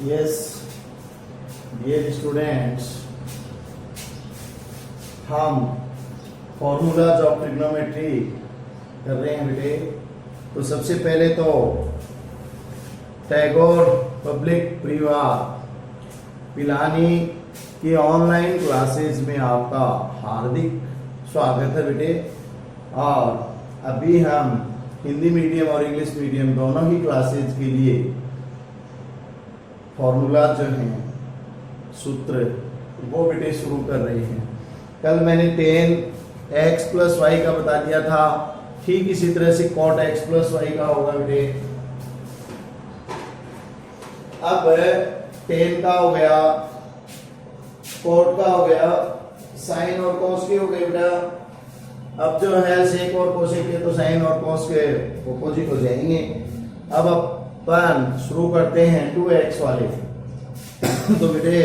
Yes dear students, हम formulas of trigonometry कर रहे हैं बेटे। तो सबसे पहले तो टैगोर पब्लिक परिवार पिलानी की ऑनलाइन क्लासेस में आपका हार्दिक स्वागत है बेटे। और अभी हम हिंदी मीडियम और इंग्लिश मीडियम दोनों ही क्लासेज के लिए फॉर्मूला जो हैं सूत्र वो बेटे शुरू कर रहे हैं। कल मैंने 10x प्लस वाई का बता दिया था, ठीक इसी तरह से cot x प्लस वाई का होगा बेटे। अब 10 का हो गया, cot का हो गया, साइन और cos के हो गए बेटा। अब जो है sec और cosec के तो साइन और cos के अपोजिट हो जाएंगे। अब अपन शुरू करते हैं 2x वाले। तो बेटे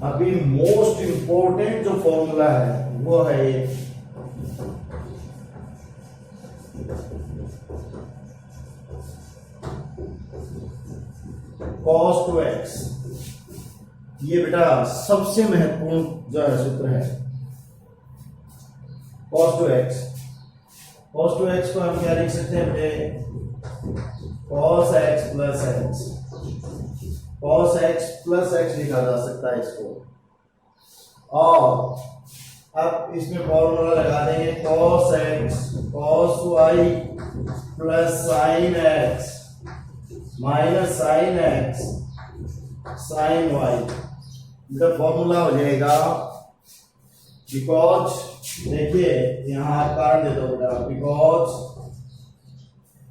अभी मोस्ट इंपॉर्टेंट जो फॉर्मूला है वो है ये cos 2x। ये बेटा सबसे महत्वपूर्ण जो है सूत्र है cos 2x। cos 2x को हम क्या लिख सकते हैं बेटे? cos x plus x। cos x plus x लिखा जा सकता है इसको। और अब इसमें फॉर्मूला लगा देंगे cos x cos y plus sin x minus sin x sin y। इसका फॉर्मूला हो जाएगा बिकॉज, देखिए यहाँ कारण दे दो बेटा, because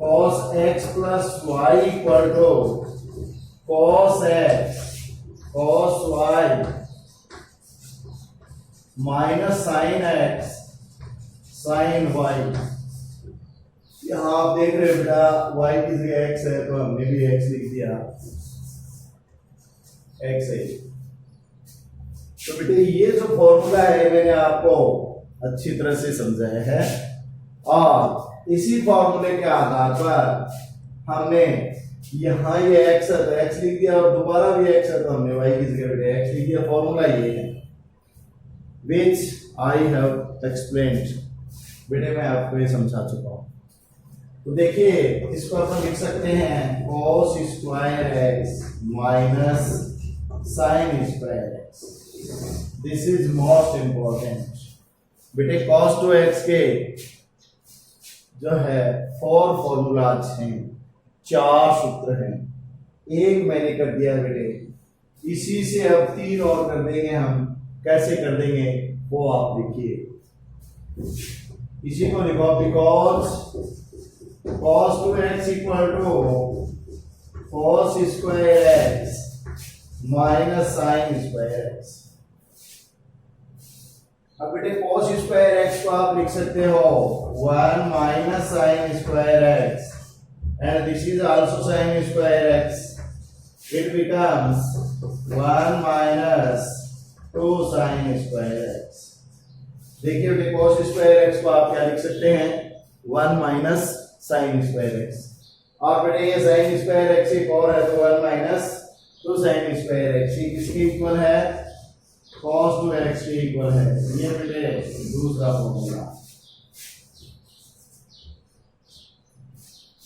cos x plus y equal to cos x cos y minus sin x sin y। यहां आप देख रहे हो बेटा y की जगह x है तो हमने भी x लिख दिया, x है। तो बेटे ये जो फॉर्मूला है मैंने आपको अच्छी तरह से समझाया है और इसी फॉर्मूले के आधार पर हमने यहाँ ये x है तो x लिख दिया और दोबारा भी x है तो हमने y की जगह बेटे x लिख दिया। फॉर्मूला ये है which I have explained। बेटे मैं आपको ये समझा चुका हूँ। तो देखिए इसको अपन लिख सकते हैं cos square x minus sin square x। This is most important बेटे। cos 2x के जो है 4 फॉर्मूलाज हैं, 4 सूत्र हैं। एक मैंने कर दिया बेटे, इसी से अब 3 और कर देंगे हम। कैसे कर देंगे वो आप देखिए। इसी को लिखो because cos 2x equal to cos square x minus sin square x। अब बेटे cos स्क्वायर x को आप लिख सकते हो 1 minus sin square x and this is also sin square x. It becomes 1 minus 2 sin square x। देखिए बेटे cos square x को आप क्या लिख सकते हैं? 1 माइनस sin स्क्वायर x। और बेटे ये sin स्क्वायर x एक और है तो 1 माइनस 2 sin स्क्वायर x। ये किसके इक्वल है? cos 2x के इक्वल है। ये बेटे दूसरा फॉर्मूला।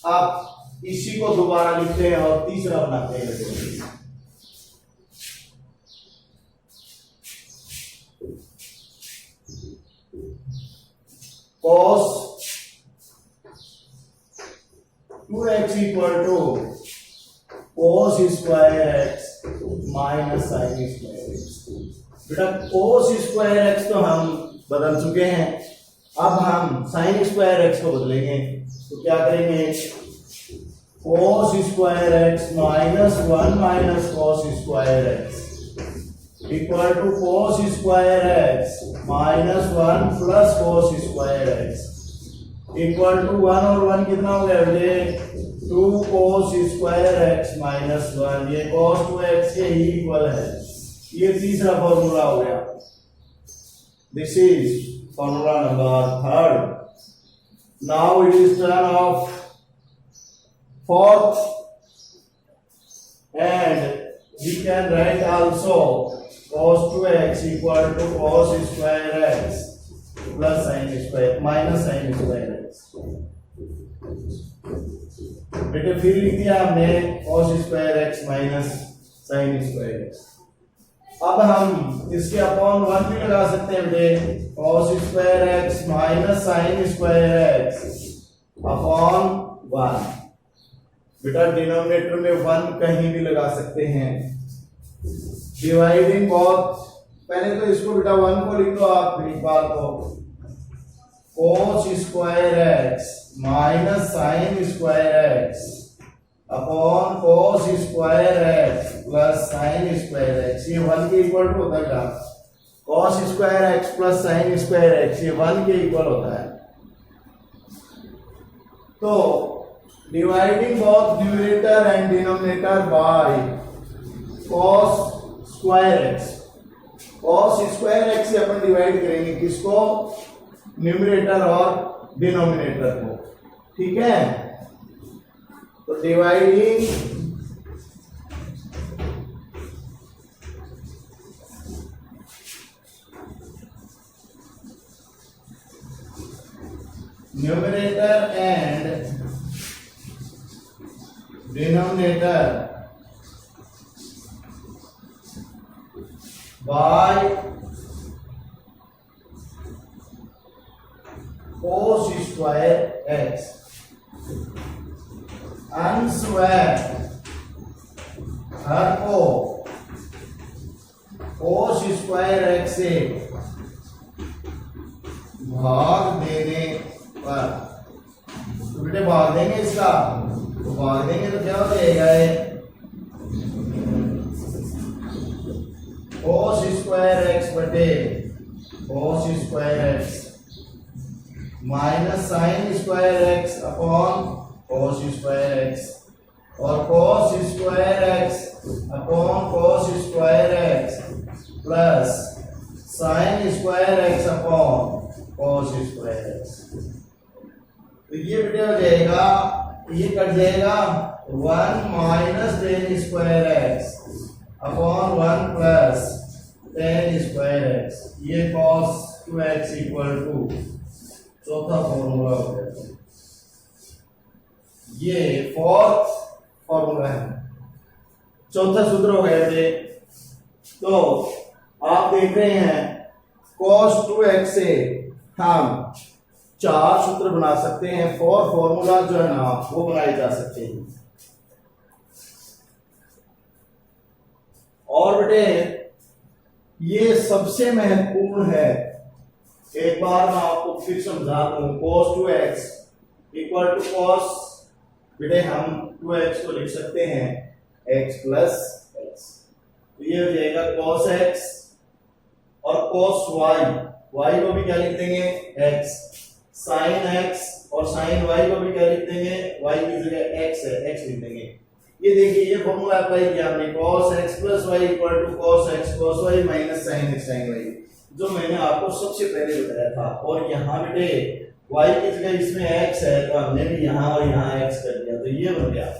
आप इसी को दोबारा लिखते हैं और तीसरा बनाते हैं। cos 2x equal to cos square x minus sin square x। बेटा cos स्क्वायर x तो हम बदल चुके हैं, अब हम sin स्क्वायर x को बदलेंगे। तो क्या करेंगे? cos square x minus 1 minus cos square x equal to cos square x minus 1 plus cos square x equal to 1 और 1 कितना हो गया बेटे? 2 cos स्क्वायर x माइनस 1। ये cos 2x के ही इक्वल है। ये तीसरा फॉर्मूला हो गया। This is formula number 3rd। Now it is turn off 4th we can write also cos 2x equal to cos square x plus sin square minus sin square x। बेटे फिर लिख दिया हमने cos square x minus sin square x। अब हम इसके upon 1 भी लगा सकते हैं बेटे, cos square x minus sin square x upon 1। बेटा डिनोमिनेटर में 1 कहीं भी लगा सकते हैं। डिवाइडिंग बहुत, पहले तो इसको बेटा 1 को लिख दो आप एक बार तो, cos square x minus sin square x upon cos square x plus sin square x, ये 1 के इक्वल होता है क्या? cos square x plus sin square x ये 1 के इक्वल होता है। तो dividing both numerator and denominator by cos square x, cos square x से अपन डिवाइड करेंगे किसको? न्यूमरेटर और डिनोमिनेटर को, ठीक है। तो dividing numerator and denominator by cos square x, अंश व हर को cos स्क्वायर x से भाग देने पर, तो बेटे भाग देंगे इसका, तो भाग देंगे तो क्या हो जाएगा? cos स्क्वायर x बटे cos square x minus sin square x upon cos square x और cos square x upon cos square x plus sin square x upon cos square x। तो ये बेटे हो जाएगा, ये कट जाएगा 1 minus tan square x upon 1 plus tan square x, ये cos 2x equal to चौथा फॉर्मूला हो गया। ये फोर्थ फॉर्मूला है, चौथा सूत्र हो गया थे। तो आप देख रहे हैं cos 2x से हम 4 सूत्र बना सकते हैं, 4 फॉर्मूला जो है ना वो बनाए जा सकते हैं। और बेटे ये सबसे महत्वपूर्ण है, एक बार मैं आपको फिर समझा दूं, cos 2x equal to cos, बेटे हम 2x को लिख सकते हैं x प्लस x, तो ये हो जाएगा cos x और cos y को भी क्या लिख देंगे x, sin x और sin y को भी क्या लिख देंगे, y की जगह x है x लिख देंगे। ये देखिए ये फॉर्मूला अप्लाई किया हमने, cos x plus y equal to cos x cos y minus sin x sin y, जो मैंने आपको सबसे पहले बताया था। और यहाँ बेटे y की जगह इसमें x है तो हमने भी यहाँ और यहाँ x कर दिया, तो ये बन गया।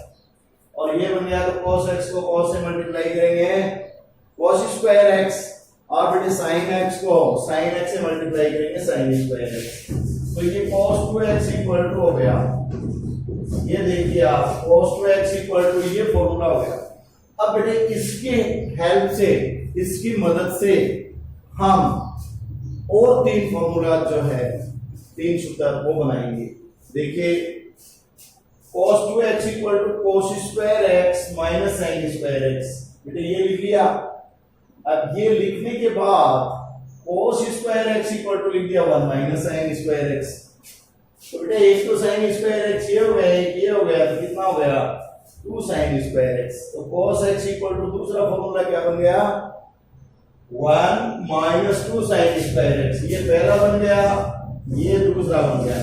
और ये बन गया तो cos x को cos से मल्टीप्लाई करेंगे cos स्क्वायर x, और बेटे sin x को sin x से मल्टीप्लाई करेंगे sin स्क्वायर x, तो ये cos 2x इक्वल टू हो गया, ये देखिए आप cos 2x इक्वल टू ये फॉर्मूला हो गया। अब बेटे इसके हेल्प से, इसकी मदद से हम और 3 फॉर्मूला जो है 3 सूत्र वो बनाएंगे। देखिए cos 2x equal to cos square x minus sin square x, बेटे ये लिख लिया। अब ये लिखने के बाद cos square x equal to लिख दिया 1 माइनस sin स्क्वायर x, तो बेटे एक तो sin स्क्वायर x ये हो गया, एक ये हो गया, तो कितना हो गया 2 sin स्क्वायर x। तो cos x इक्वल टू दूसरा फॉर्मूला क्या बन गया 1 माइनस 2 sin स्क्वायर x, ये पहला बन गया, ये दूसरा बन गया।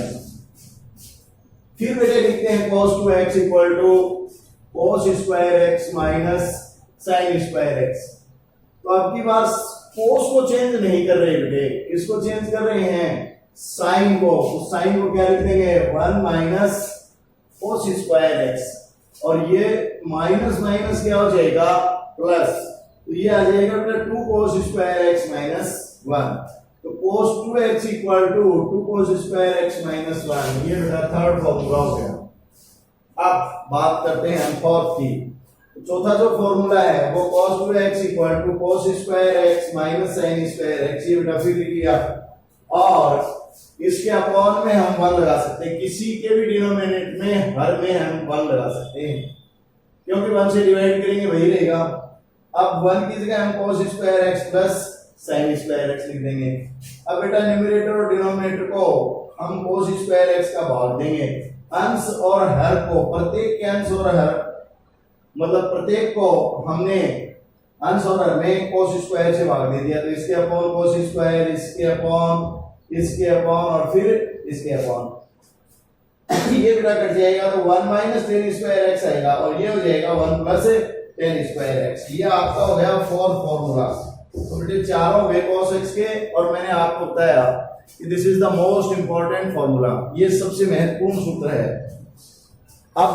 फिर बेटे लिखते हैं cos 2x equal to cos square x minus sin square x। तो अब की बार cos को चेंज नहीं कर रहे बेटे, किसको चेंज कर रहे हैं sin को, उस sin को क्या लिख देंगे 1 माइनस cos स्क्वायर x, और ये माइनस माइनस क्या हो जाएगा प्लस, तो ये आ जाएगा बेटा 2 cos स्क्वायर x माइनस 1। तो cos 2x equal to 2 cos square x minus 1, ये बेटा थर्ड फॉर्मूला हो गया। अब बात करते हैं हम फोर्थ की। चौथा जो फॉर्मूला है वो cos 2x equal to cos square x minus sin square x, ये बेटा फिर लिख लिया, और इसके अपॉन में हम 1 लगा सकते हैं, किसी के भी डिनोमिनेटर में हर में हम 1 लगा सकते हैं, क्योंकि 1 से डिवाइड करेंगे वही रहेगा। अब 1 की जगह हम cos square x plus sin square x लिख देंगे। अब बेटा न्यूमरेटर और डिनोमिनेटर को हम cos स्क्वायर x का भाग देंगे, अंश और हर को, प्रत्येक के अंश और हर मतलब प्रत्येक को हमने अंश और हर में cos स्क्वायर से भाग दे दिया, तो इसके अपॉन cos स्क्वायर, इसके अपॉन और फिर इसके अपॉन, ये बेटा कट जाएगा तो 1 माइनस tan स्क्वायर x आएगा, और ये हो जाएगा 1 प्लस tan स्क्वायर x। ये आपका हो गया फोर्थ फॉर्मूला। तो बेटे चारों वे cos x के, और मैंने आपको बताया कि this is the most important formula, ये सबसे महत्वपूर्ण सूत्र है। अब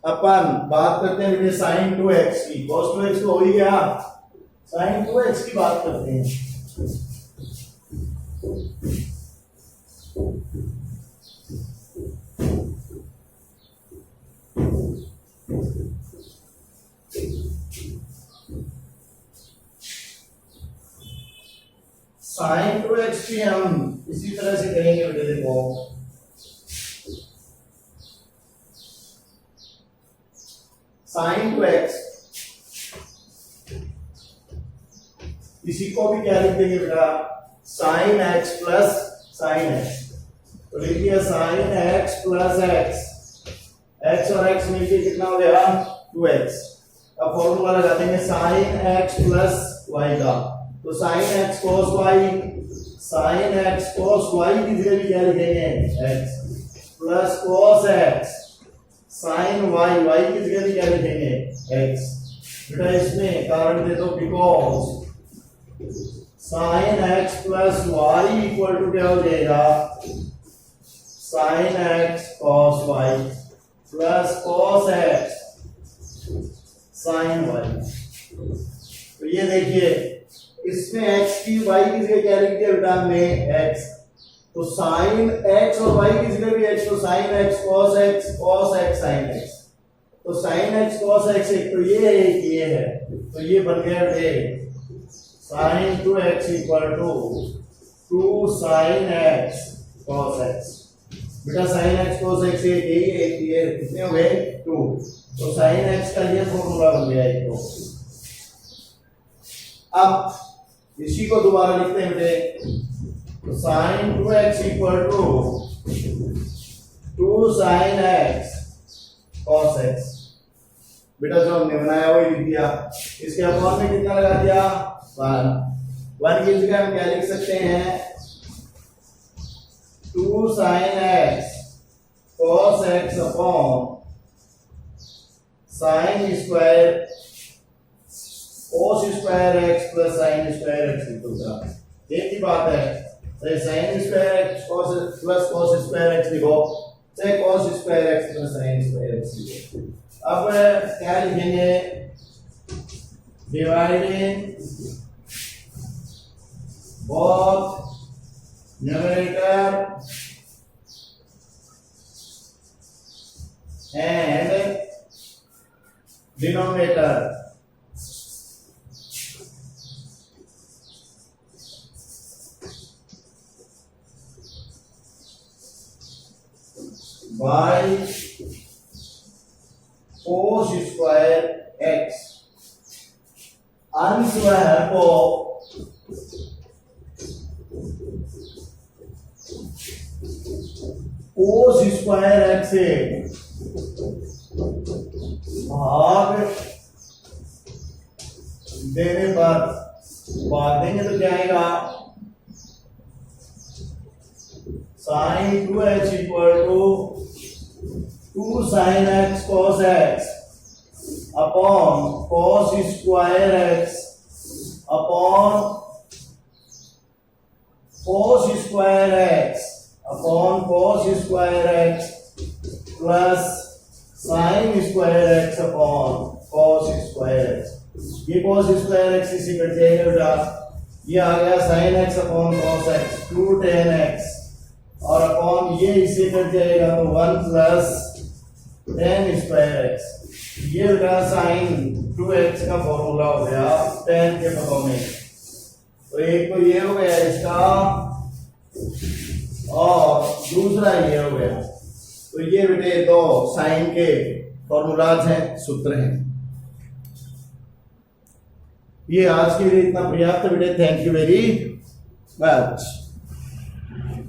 अपन बात करते हैं बेटे sin 2x की। cos 2x तो हो ही गया, sin 2x की बात करते हैं। sin 2x की हम इसी तरह से करेंगे बेटे, देखो sin 2x, इसी को भी क्या लिख देंगे बेटा, sin x plus sin x। तो लिख दिया sin x प्लस x और x मिलके कितना हो गया 2x। अब फॉर्मूला लगा देंगे sin x प्लस y का, तो sin x cos y, sin x cos y की जगह भी क्या लिखेंगे x, plus cos x sin y, y की जगह भी क्या लिखेंगे x। बेटा इसमें कारण दे दो, because sin x plus y equal to क्या हो जाएगा, sin x cos y plus cos x sin y। तो ये देखिए इसमें x की y की जगह क्या लिख दिया बेटा हमने x, तो sin x और y की जगह भी x, तो sin x cos x sin x, तो sin x cos x एक तो ये है, एक ये है, तो ये बन गया बेटे sin 2x equal to 2 sin x cos x। बेटा sin x cos x एक ये कितने हो गए 2, तो sin x का ये फॉर्मूला बन गया एक। तो अब इसी को दोबारा लिखते हैं बेटे, तो sin 2x equal to 2 sin x cos x। बेटा जो हमने बनाया वही लिख दिया, इसके अपॉन में कितना लगा दिया 1 की जगह हम क्या लिख सकते हैं 2 sin x cos x upon sin square cos square x plus sin square x लिखोगा, एक ही बात है। चाहे sin square x plus cos square x लिखो, चाहे cos square x plus sin square x लिखो। अब क्या लिखेंगे, dividing both numerator and denominator by cos square x। अंश व हर को cos स्क्वायर x से भाग देने पर, भाग देंगे तो क्या आएगा sin 2x equal to 2 sin x cos x upon cos square x upon cos square x upon cos square x plus sin square x upon cos square x। ये cos स्क्वायर एक्स इसी कट जाएगा बेटा, ये आ गया sin x upon cos x 2 tan x और upon ये इसे कट जाएगा तो 1 प्लस tan स्क्वायर x, ये बेटा sin 2x का फॉर्मूला हो गया tan के पदों में। तो एक तो ये हो गया इसका और दूसरा ये हो गया। तो ये बेटे दो साइन के फॉर्मूलाज हैं, सूत्र हैं। ये आज के लिए इतना पर्याप्त बेटे, थैंक यू वेरी मच।